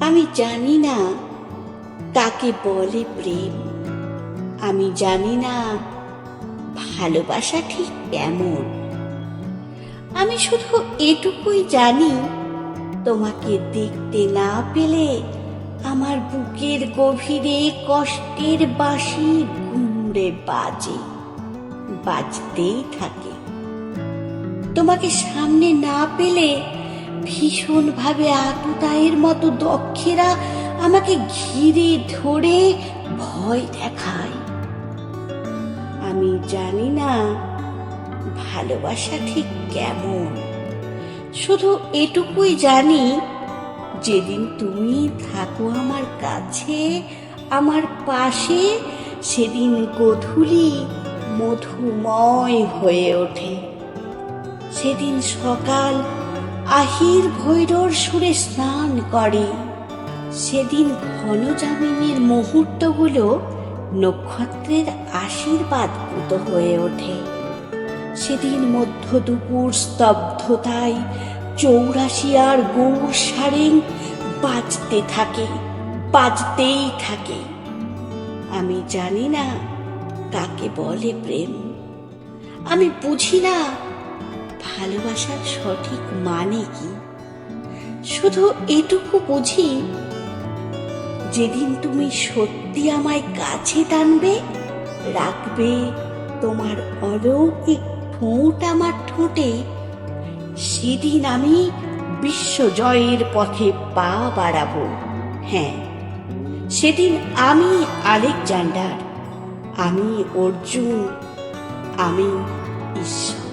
আমি জানি না কাকে বলে প্রেম, আমি জানি না ভালোবাসা ঠিক কেমন। আমি শুধু এটুকুই জানি, তোমাকে দেখতে না পেলে আমার বুকের গভীরে কষ্টের বাঁশি ঘুমড়ে বাজে, বাজতেই থাকে। তোমাকে সামনে না পেলে ভীষণভাবে আততায়ীর মতো দক্ষেরা আমাকে ঘিরে ধরে ভয় দেখায়। আমি জানি না ভালোবাসা ঠিক কেমন, শুধু এটুকুই জানি, যেদিন তুমি থাকো আমার কাছে, আমার পাশে, সেদিন গোধূলি মধুময় হয়ে ওঠে। সেদিন সকাল আহির ভৈরর সুরে স্নান করে। সেদিন ঘন জামিনের মুহূর্তগুলো নক্ষত্রের আশীর্বাদ পুত হয়ে ওঠে। সেদিন মধ্য দুপুর স্তব্ধতায় 84 গৌর সারেং বাজতে থাকে, বাজতেই থাকে। আমি জানি না কাকে বলে প্রেম, আমি বুঝি না ভালোবাসার সঠিক মানে কি। শুধু এটুকু বুঝি, যেদিন তুমি সত্যি আমায় কাছে টানবে, রাখবে তোমার অলৌকিক ঠোঁট আমার ঠোঁটে, সেদিন আমি বিশ্বজয়ের পথে পা বাড়াবো। হ্যাঁ, সেদিন আমি আলেকজান্ডার, আমি অর্জুন, আমি ঈশ্বর।